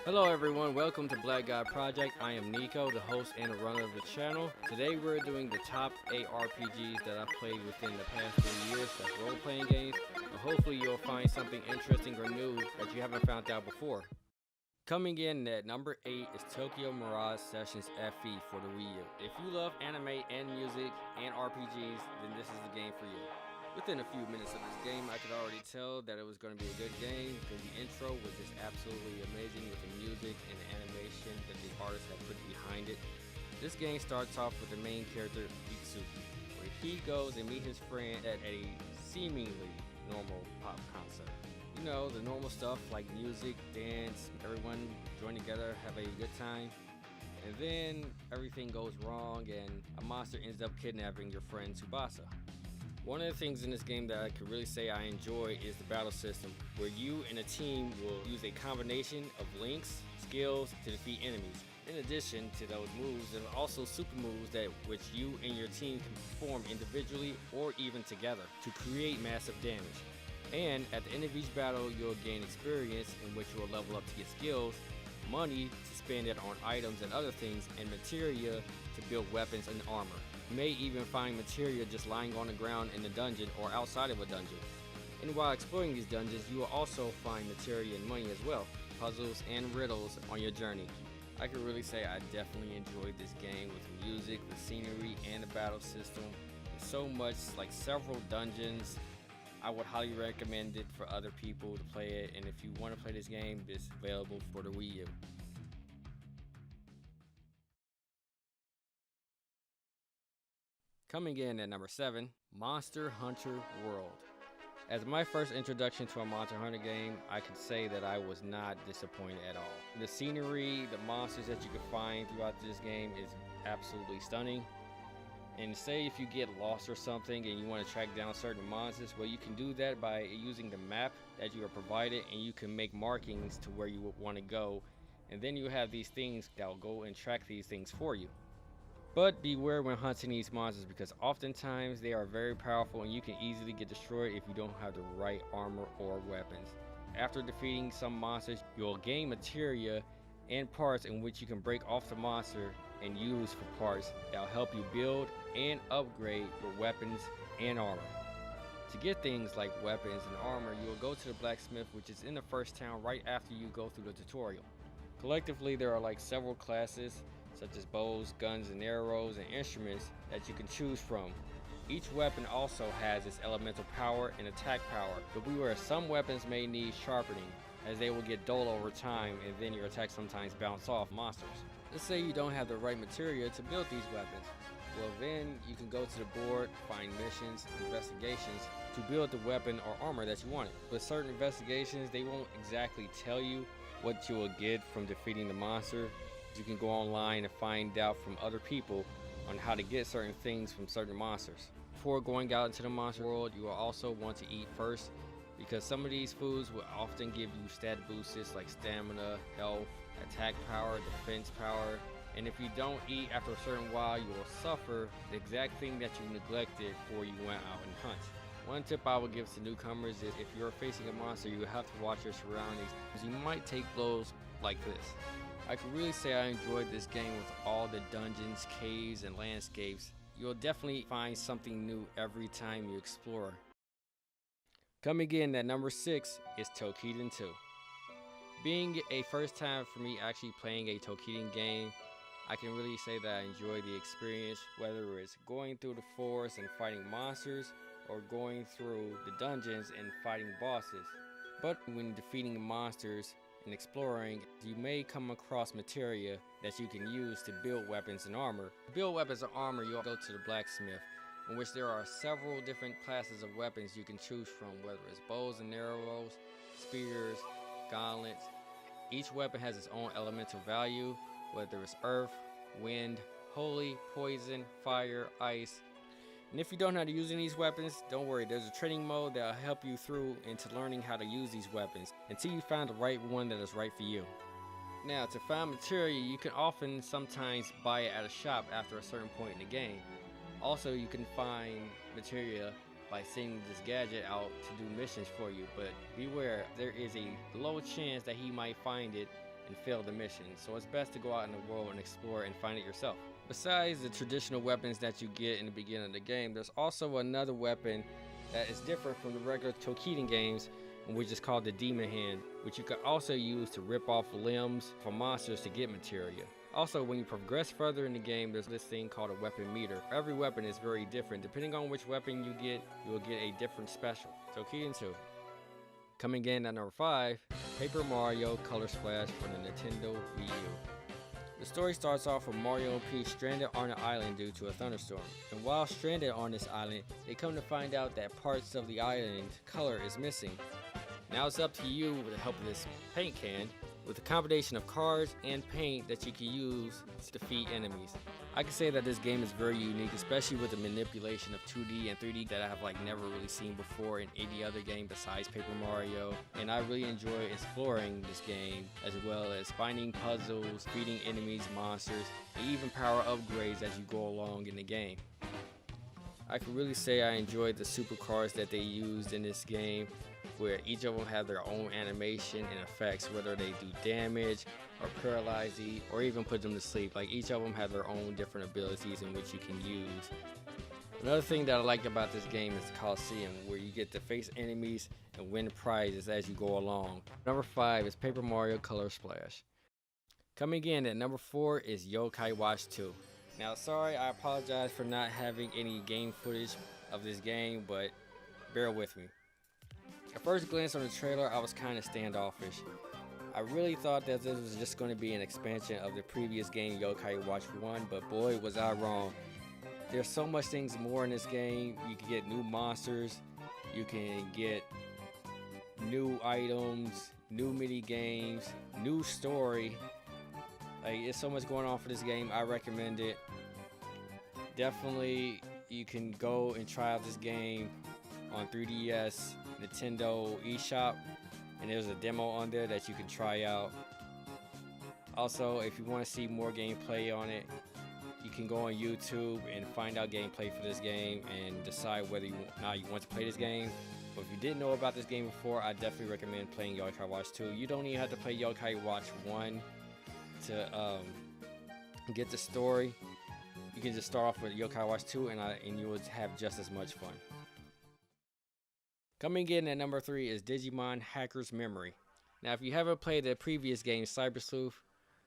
Hello everyone, welcome to BlackGodProject. I am Nico, the host and the runner of the channel. Today we're doing the top 8 RPGs that I've played within the past 3 years, that's role-playing games. And hopefully you'll find something interesting or new that you haven't found out before. Coming in at number 8 is Tokyo Mirage Sessions FE for the Wii U. If you love anime and music and RPGs, then this is the game for you. Within a few minutes of this game, I could already tell that it was going to be a good game because the intro was just absolutely amazing with the music and the animation that the artist had put behind it. This game starts off with the main character, Itsuki, where he goes and meets his friend at a seemingly normal pop concert. You know, the normal stuff like music, dance, everyone join together, have a good time. And then everything goes wrong and a monster ends up kidnapping your friend Tsubasa. One of the things in this game that I could really say I enjoy is the battle system, where you and a team will use a combination of links, skills to defeat enemies. In addition to those moves, there are also super moves that which you and your team can perform individually or even together to create massive damage. And at the end of each battle, you'll gain experience in which you will level up to get skills, money to spend it on items and other things, and materia to build weapons and armor. You may even find materia just lying on the ground in the dungeon or outside of a dungeon. And while exploring these dungeons, you will also find materia and money as well, puzzles and riddles on your journey. I can really say I definitely enjoyed this game with the music, the scenery, and the battle system. There's so much, like several dungeons. I would highly recommend it for other people to play it, and if you want to play this game, it's available for the Wii U. Coming in at number 7, Monster Hunter World. As my first introduction to a Monster Hunter game, I could say that I was not disappointed at all. The scenery, the monsters that you can find throughout this game is absolutely stunning. And say if you get lost or something and you want to track down certain monsters, well, you can do that by using the map that you are provided, and you can make markings to where you want to go, and then you have these things that will go and track these things for you. But beware when hunting these monsters, because oftentimes they are very powerful and you can easily get destroyed if you don't have the right armor or weapons. After defeating some monsters, you'll gain materia and parts in which you can break off the monster and use for parts that will help you build and upgrade your weapons and armor. To get things like weapons and armor, you will go to the blacksmith, which is in the first town right after you go through the tutorial. Collectively, there are like several classes such as bows, guns, and arrows, and instruments that you can choose from. Each weapon also has its elemental power and attack power, but beware, some weapons may need sharpening, as they will get dull over time, and then your attacks sometimes bounce off monsters. Let's say you don't have the right material to build these weapons. Well, then you can go to the board, find missions, investigations to build the weapon or armor that you wanted. With certain investigations, they won't exactly tell you what you will get from defeating the monster. You can go online and find out from other people on how to get certain things from certain monsters. Before going out into the monster world, you will also want to eat first, because some of these foods will often give you stat boosts like stamina, health, attack power, defense power. And if you don't eat after a certain while, you will suffer the exact thing that you neglected before you went out and hunt. One tip I would give to newcomers is if you're facing a monster, you have to watch your surroundings, because you might take blows like this. I can really say I enjoyed this game with all the dungeons, caves, and landscapes. You'll definitely find something new every time you explore. Coming in at number 6 is Toukiden 2. Being a first time for me actually playing a Toukiden game, I can really say that I enjoy the experience, whether it's going through the forest and fighting monsters, or going through the dungeons and fighting bosses. But when defeating monsters and exploring, you may come across materia that you can use to build weapons and armor. To build weapons and armor, you'll go to the blacksmith, in which there are several different classes of weapons you can choose from, whether it's bows and arrows, spears, gauntlets. Each weapon has its own elemental value, whether it's earth, wind, holy, poison, fire, ice. And if you don't know how to use any of these weapons, don't worry, there's a training mode that will help you through into learning how to use these weapons until you find the right one that is right for you. Now, to find material, you can often sometimes buy it at a shop after a certain point in the game. Also, you can find material by sending this gadget out to do missions for you, but beware, there is a low chance that he might find it and fail the mission, so it's best to go out in the world and explore and find it yourself. Besides the traditional weapons that you get in the beginning of the game, there's also another weapon that is different from the regular Toukiden games, which is called the Demon Hand, which you can also use to rip off limbs from monsters to get materia. Also, when you progress further in the game, there's this thing called a weapon meter. Every weapon is very different. Depending on which weapon you will get a different special. Toukiden 2. Coming in at number 5, Paper Mario Color Splash for the Nintendo Wii U. The story starts off with Mario and Peach stranded on an island due to a thunderstorm. And while stranded on this island, they come to find out that parts of the island color is missing. Now it's up to you with the help of this paint can, with a combination of cards and paint that you can use to defeat enemies. I can say that this game is very unique, especially with the manipulation of 2D and 3D that I have never really seen before in any other game besides Paper Mario. And I really enjoy exploring this game, as well as finding puzzles, defeating enemies, monsters, and even power upgrades as you go along in the game. I can really say I enjoyed the super cards that they used in this game, where each of them have their own animation and effects, whether they do damage or paralyze you or even put them to sleep. Each of them have their own different abilities in which you can use. Another thing that I like about this game is the Coliseum, where you get to face enemies and win prizes as you go along. Number 5 is Paper Mario Color Splash. Coming in at number 4 is Yokai Watch 2. Now sorry, I apologize for not having any game footage of this game, but bear with me. At first glance on the trailer, I was kind of standoffish. I really thought that this was just going to be an expansion of the previous game, Yokai Watch 1, but boy was I wrong. There's so much things more in this game. You can get new monsters, you can get new items, new mini games, new story. There's so much going on for this game. I recommend it. Definitely, you can go and try out this game on 3DS, Nintendo eShop, and there's a demo on there that you can try out. Also, if you want to see more gameplay on it, you can go on YouTube and find out gameplay for this game and decide whether or not you want to play this game. But if you didn't know about this game before, I definitely recommend playing Yokai Watch 2. You don't even have to play Yokai Watch 1 to get the story. You can just start off with Yokai Watch 2 and you will have just as much fun. Coming in at number 3 is Digimon Hacker's Memory. Now if you haven't played the previous game Cyber Sleuth,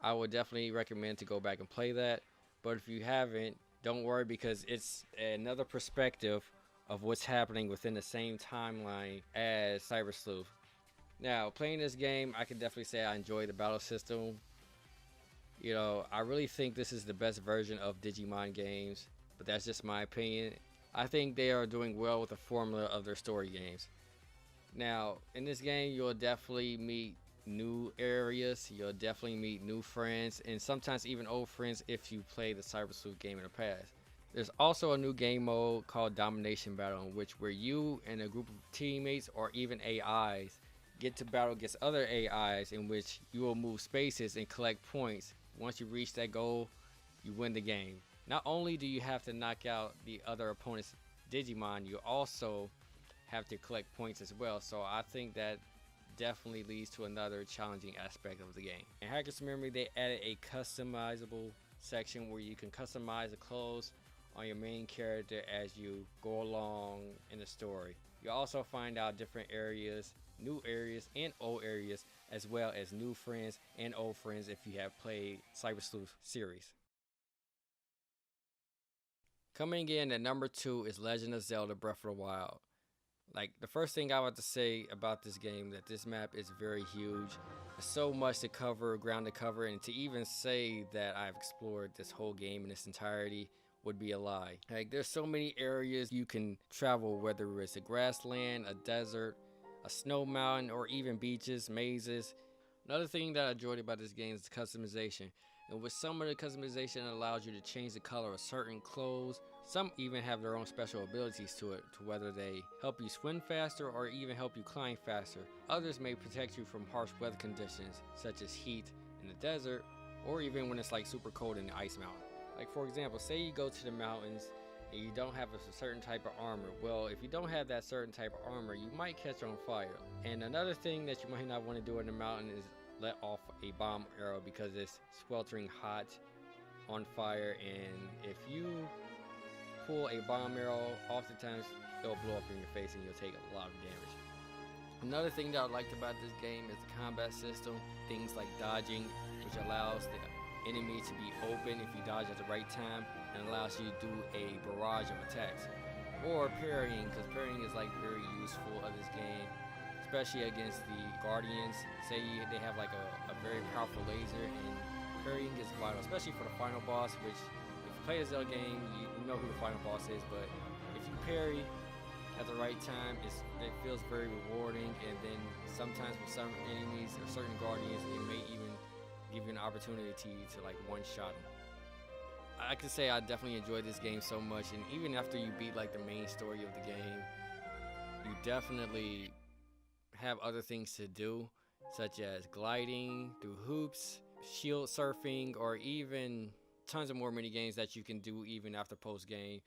I would definitely recommend to go back and play that. But if you haven't, don't worry, because it's another perspective of what's happening within the same timeline as Cyber Sleuth. Now playing this game, I can definitely say I enjoy the battle system. You know, I really think this is the best version of Digimon games, but that's just my opinion. I think they are doing well with the formula of their story games. Now, in this game, you'll definitely meet new areas, you'll definitely meet new friends, and sometimes even old friends if you play the Cyber Sleuth game in the past. There's also a new game mode called Domination Battle, in which where you and a group of teammates or even AIs get to battle against other AIs, in which you will move spaces and collect points. Once you reach that goal, you win the game. Not only do you have to knock out the other opponent's Digimon, you also have to collect points as well. So I think that definitely leads to another challenging aspect of the game. In Hacker's Memory, they added a customizable section where you can customize the clothes on your main character as you go along in the story. You also find out different areas, new areas and old areas, as well as new friends and old friends if you have played Cyber Sleuth series. Coming in at number 2 is Legend of Zelda Breath of the Wild. The first thing I want to say about this game, that this map is very huge. There's so much to cover, ground to cover, and to even say that I've explored this whole game in its entirety would be a lie. There's so many areas you can travel, whether it's a grassland, a desert, a snow mountain, or even beaches, mazes. Another thing that I enjoyed about this game is the customization. And with some of the customization, it allows you to change the color of certain clothes. Some even have their own special abilities to it, to whether they help you swim faster or even help you climb faster. Others may protect you from harsh weather conditions, such as heat in the desert, or even when it's super cold in the ice mountain. For example, say you go to the mountains and you don't have a certain type of armor. Well, if you don't have that certain type of armor, you might catch on fire. And another thing that you might not want to do in the mountain is let off a bomb arrow because it's sweltering hot on fire, and if you pull a bomb arrow, oftentimes it'll blow up in your face and you'll take a lot of damage. Another thing that I liked about this game is the combat system, things like dodging, which allows the enemy to be open if you dodge at the right time, and allows you to do a barrage of attacks. Or parrying, because parrying is like very useful of this game, especially against the guardians. Say they have like a very powerful laser, and parrying is vital, especially for the final boss, which if you play a Zelda game, you know who the final boss is, but if you parry at the right time, it feels very rewarding. And then sometimes with some enemies or certain guardians, it may even give you an opportunity to like one-shot them. I could say I definitely enjoyed this game so much, and even after you beat like the main story of the game, you definitely have other things to do, such as gliding through hoops, shield surfing, or even tons of more mini games that you can do even after post game.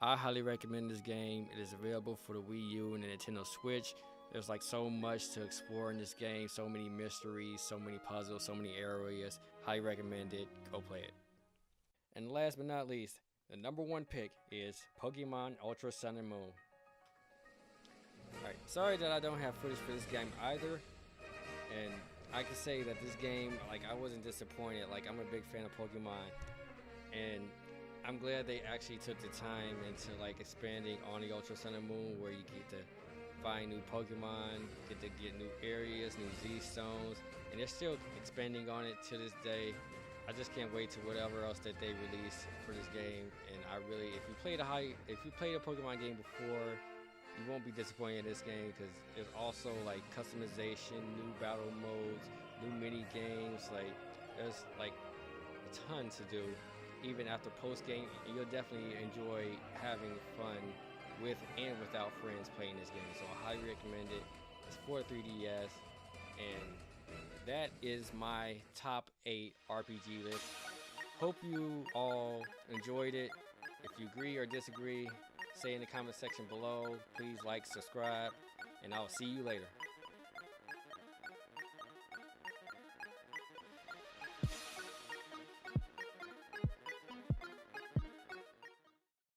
I highly recommend this game. It is available for the Wii U and the Nintendo Switch. There's like so much to explore in this game, so many mysteries, so many puzzles, so many areas. Highly recommend it. Go play it. And last but not least, the number one pick is Pokemon Ultra Sun and Moon. Alright, sorry that I don't have footage for this game either. And I can say that this game, like, I wasn't disappointed. Like, I'm a big fan of Pokemon. And I'm glad they actually took the time into like expanding on the Ultra Sun and Moon, where you get to find new Pokemon, get new areas, new Z stones, and they're still expanding on it to this day. I just can't wait to whatever else that they release for this game. And I really, if you played a Pokemon game before, you won't be disappointed in this game, because there's also like customization, new battle modes, new mini games. Like, there's like a ton to do. Even after post game, you'll definitely enjoy having fun with and without friends playing this game. So I highly recommend it. It's for 3DS, and that is my top 8 RPG list. Hope you all enjoyed it. If you agree or disagree, say in the comment section below. Please like, subscribe, and I'll see you later.